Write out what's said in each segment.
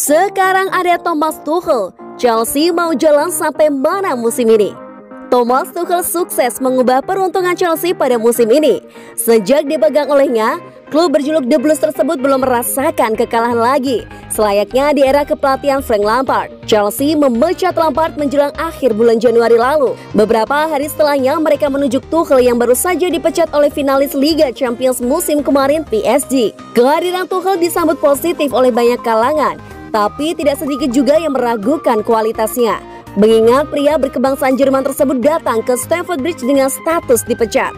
Sekarang ada Thomas Tuchel. Chelsea mau jalan sampai mana musim ini? Thomas Tuchel sukses mengubah peruntungan Chelsea pada musim ini. Sejak dipegang olehnya, klub berjuluk The Blues tersebut belum merasakan kekalahan lagi. Selayaknya di era kepelatihan Frank Lampard, Chelsea memecat Lampard menjelang akhir bulan Januari lalu. Beberapa hari setelahnya, mereka menunjuk Tuchel yang baru saja dipecat oleh finalis Liga Champions musim kemarin PSG. Kehadiran Tuchel disambut positif oleh banyak kalangan, tapi tidak sedikit juga yang meragukan kualitasnya. Mengingat pria berkebangsaan Jerman tersebut datang ke Stamford Bridge dengan status dipecat.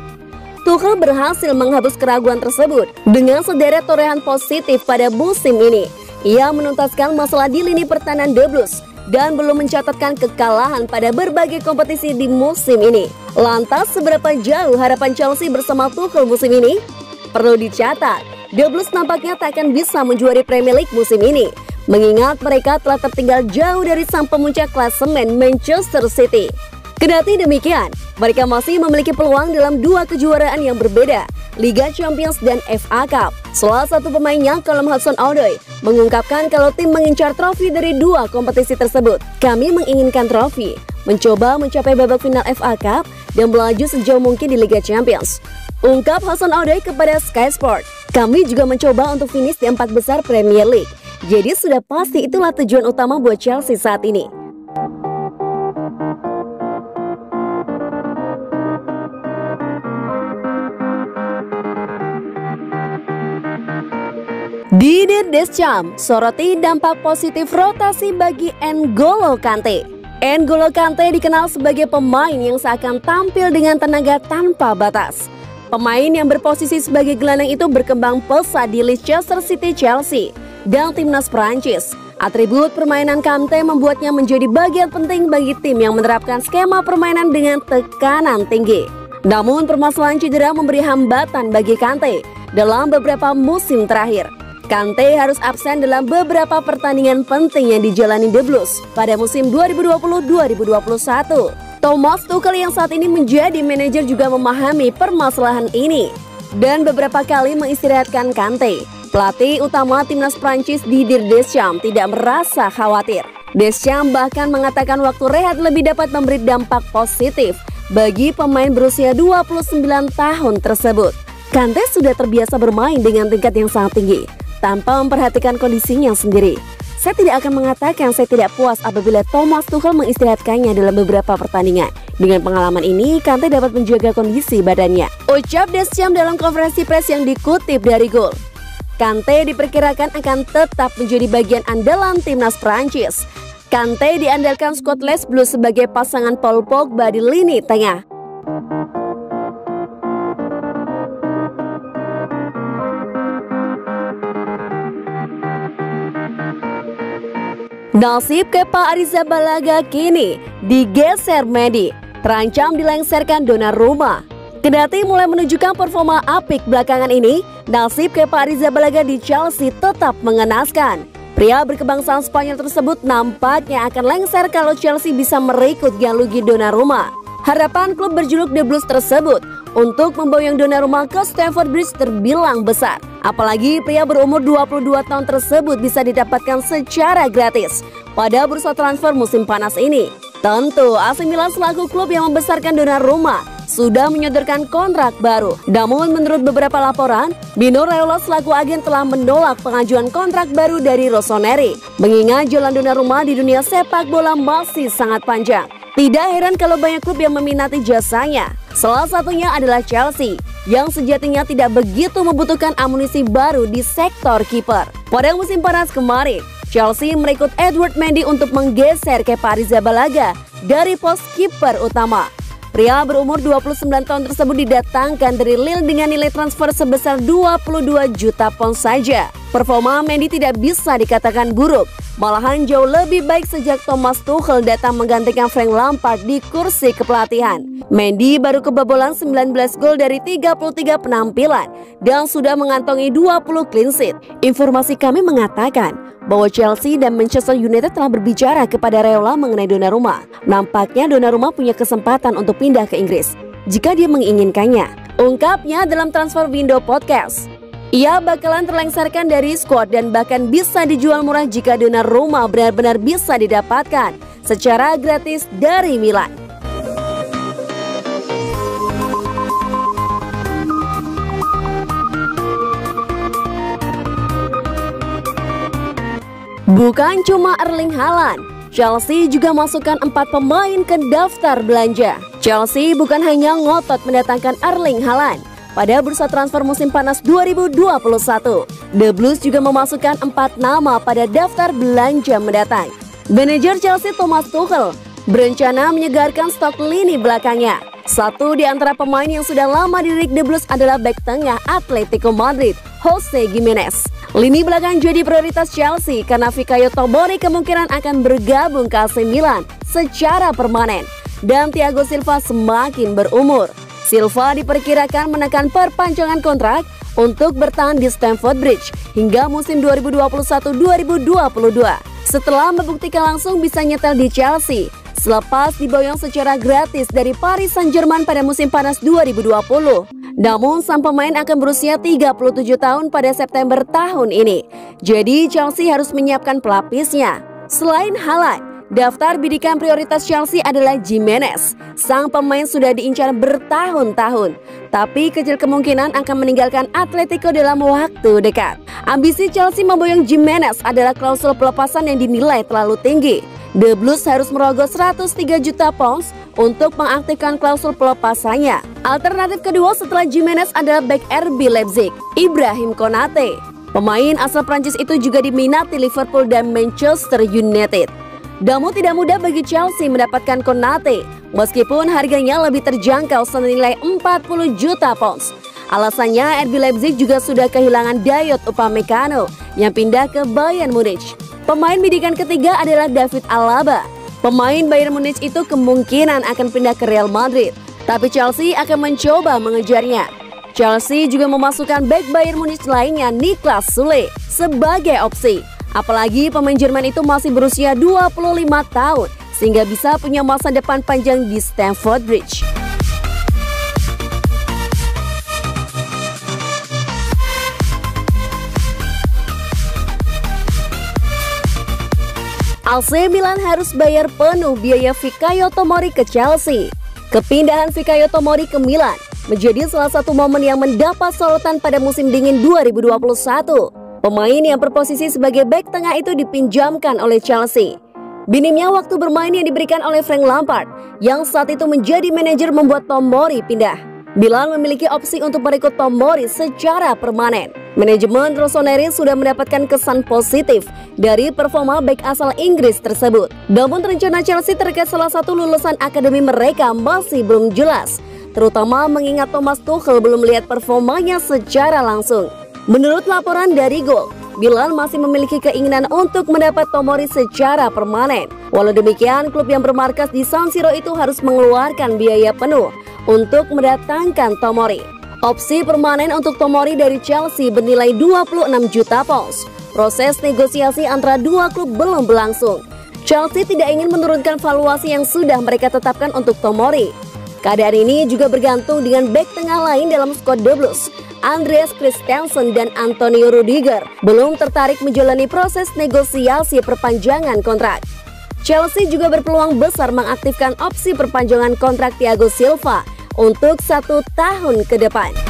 Tuchel berhasil menghapus keraguan tersebut dengan sederet torehan positif pada musim ini. Ia menuntaskan masalah di lini pertahanan The Blues dan belum mencatatkan kekalahan pada berbagai kompetisi di musim ini. Lantas seberapa jauh harapan Chelsea bersama Tuchel musim ini? Perlu dicatat, The Blues nampaknya tak akan bisa menjuari Premier League musim ini, mengingat mereka telah tertinggal jauh dari sang pemuncak klasemen Manchester City. Kendati demikian, mereka masih memiliki peluang dalam dua kejuaraan yang berbeda, Liga Champions dan FA Cup. Salah satu pemainnya, Callum Hudson-Odoi, mengungkapkan kalau tim mengincar trofi dari dua kompetisi tersebut. Kami menginginkan trofi, mencoba mencapai babak final FA Cup dan melaju sejauh mungkin di Liga Champions, ungkap Hudson-Odoi kepada Sky Sport. Kami juga mencoba untuk finish di 4 besar Premier League. Jadi sudah pasti itulah tujuan utama buat Chelsea saat ini. Didier Deschamps soroti dampak positif rotasi bagi N'Golo Kante. N'Golo Kante dikenal sebagai pemain yang seakan tampil dengan tenaga tanpa batas. Pemain yang berposisi sebagai gelandang itu berkembang pesat di Leicester City, Chelsea dan timnas Prancis. Atribut permainan Kante membuatnya menjadi bagian penting bagi tim yang menerapkan skema permainan dengan tekanan tinggi. Namun permasalahan cedera memberi hambatan bagi Kante dalam beberapa musim terakhir. Kante harus absen dalam beberapa pertandingan penting yang dijalani The Blues pada musim 2020-2021. Thomas Tuchel yang saat ini menjadi manajer juga memahami permasalahan ini dan beberapa kali mengistirahatkan Kante. Pelatih utama timnas Prancis Didier Deschamps tidak merasa khawatir. Deschamps bahkan mengatakan waktu rehat lebih dapat memberi dampak positif bagi pemain berusia 29 tahun tersebut. Kante sudah terbiasa bermain dengan tingkat yang sangat tinggi tanpa memperhatikan kondisinya sendiri. Saya tidak akan mengatakan saya tidak puas apabila Thomas Tuchel mengistirahatkannya dalam beberapa pertandingan. Dengan pengalaman ini, Kante dapat menjaga kondisi badannya, ucap Deschamps dalam konferensi pers yang dikutip dari Goal. Kante diperkirakan akan tetap menjadi bagian andalan timnas Prancis. Kante diandalkan skuad Les Blues sebagai pasangan Paul Pogba di lini tengah. Nasib Kepa Arrizabalaga kini digeser Mendy, terancam dilengsarkan Donnarumma. Kendati mulai menunjukkan performa apik belakangan ini, nasib Kepa Arrizabalaga di Chelsea tetap mengenaskan. Pria berkebangsaan Spanyol tersebut nampaknya akan lengser kalau Chelsea bisa merekrut Gianluigi Donnarumma. Harapan klub berjuluk The Blues tersebut untuk memboyong Donnarumma ke Stamford Bridge terbilang besar. Apalagi pria berumur 22 tahun tersebut bisa didapatkan secara gratis pada bursa transfer musim panas ini. Tentu AC Milan selaku klub yang membesarkan Donnarumma sudah menyodorkan kontrak baru. Namun menurut beberapa laporan, Mino Raiola selaku agen telah menolak pengajuan kontrak baru dari Rossoneri. Mengingat jalan Donnarumma di dunia sepak bola masih sangat panjang. Tidak heran kalau banyak klub yang meminati jasanya. Salah satunya adalah Chelsea, yang sejatinya tidak begitu membutuhkan amunisi baru di sektor kiper. Pada musim panas kemarin, Chelsea merekrut Edward Mendy untuk menggeser Kepa Arrizabalaga dari pos kiper utama. Pria berumur 29 tahun tersebut didatangkan dari Lille dengan nilai transfer sebesar 22 juta pound saja. Performa Mendy tidak bisa dikatakan buruk, malahan jauh lebih baik sejak Thomas Tuchel datang menggantikan Frank Lampard di kursi kepelatihan. Mendy baru kebobolan 19 gol dari 33 penampilan dan sudah mengantongi 20 clean sheet. Informasi kami mengatakan bahwa Chelsea dan Manchester United telah berbicara kepada Raiola mengenai Donnarumma. Nampaknya Donnarumma punya kesempatan untuk pindah ke Inggris jika dia menginginkannya, ungkapnya dalam Transfer Window Podcast. Ia bakalan terlengserkan dari skuad dan bahkan bisa dijual murah jika Donnarumma benar-benar bisa didapatkan secara gratis dari Milan. Bukan cuma Erling Haaland, Chelsea juga masukkan 4 pemain ke daftar belanja. Chelsea bukan hanya ngotot mendatangkan Erling Haaland. Pada bursa transfer musim panas 2021, The Blues juga memasukkan 4 nama pada daftar belanja mendatang. Manajer Chelsea Thomas Tuchel berencana menyegarkan stok lini belakangnya. Satu di antara pemain yang sudah lama dilirik The Blues adalah bek tengah Atletico Madrid, Jose Gimenez. Lini belakang jadi prioritas Chelsea karena Fikayo Tomori kemungkinan akan bergabung ke AC Milan secara permanen dan Thiago Silva semakin berumur. Silva diperkirakan menekan perpanjangan kontrak untuk bertahan di Stamford Bridge hingga musim 2021-2022 setelah membuktikan langsung bisa nyetel di Chelsea selepas diboyong secara gratis dari Paris Saint-Germain pada musim panas 2020. Namun sang pemain akan berusia 37 tahun pada September tahun ini. Jadi Chelsea harus menyiapkan pelapisnya. Selain Haaland, daftar bidikan prioritas Chelsea adalah Gimenez. Sang pemain sudah diincar bertahun-tahun, tapi kecil kemungkinan akan meninggalkan Atletico dalam waktu dekat. Ambisi Chelsea memboyong Gimenez adalah klausul pelepasan yang dinilai terlalu tinggi. The Blues harus merogoh 103 juta pounds untuk mengaktifkan klausul pelepasannya. Alternatif kedua setelah Gimenez adalah bek RB Leipzig, Ibrahim Konate. Pemain asal Prancis itu juga diminati Liverpool dan Manchester United. Namun tidak mudah bagi Chelsea mendapatkan Konate, meskipun harganya lebih terjangkau senilai 40 juta pounds. Alasannya RB Leipzig juga sudah kehilangan Dayot Upamecano yang pindah ke Bayern Munich. Pemain bidikan ketiga adalah David Alaba. Pemain Bayern Munich itu kemungkinan akan pindah ke Real Madrid, tapi Chelsea akan mencoba mengejarnya. Chelsea juga memasukkan bek Bayern Munich lainnya Niklas Sule sebagai opsi. Apalagi pemain Jerman itu masih berusia 25 tahun sehingga bisa punya masa depan panjang di Stamford Bridge. AC Milan harus bayar penuh biaya Fikayo Tomori ke Chelsea. Kepindahan Fikayo Tomori ke Milan menjadi salah satu momen yang mendapat sorotan pada musim dingin 2021. Pemain yang berposisi sebagai bek tengah itu dipinjamkan oleh Chelsea. Minimnya waktu bermain yang diberikan oleh Frank Lampard yang saat itu menjadi manajer membuat Tomori pindah. Milan memiliki opsi untuk merekrut Tomori secara permanen. Manajemen Rossoneri sudah mendapatkan kesan positif dari performa bek asal Inggris tersebut. Namun rencana Chelsea terkait salah satu lulusan akademi mereka masih belum jelas, terutama mengingat Thomas Tuchel belum melihat performanya secara langsung. Menurut laporan dari Goal, Milan masih memiliki keinginan untuk mendapat Tomori secara permanen. Walau demikian, klub yang bermarkas di San Siro itu harus mengeluarkan biaya penuh untuk mendatangkan Tomori. Opsi permanen untuk Tomori dari Chelsea bernilai 26 juta pounds. Proses negosiasi antara dua klub belum berlangsung. Chelsea tidak ingin menurunkan valuasi yang sudah mereka tetapkan untuk Tomori. Keadaan ini juga bergantung dengan bek tengah lain dalam skuad The Blues. Andreas Christensen dan Antonio Rudiger belum tertarik menjalani proses negosiasi perpanjangan kontrak. Chelsea juga berpeluang besar mengaktifkan opsi perpanjangan kontrak Thiago Silva untuk 1 tahun ke depan.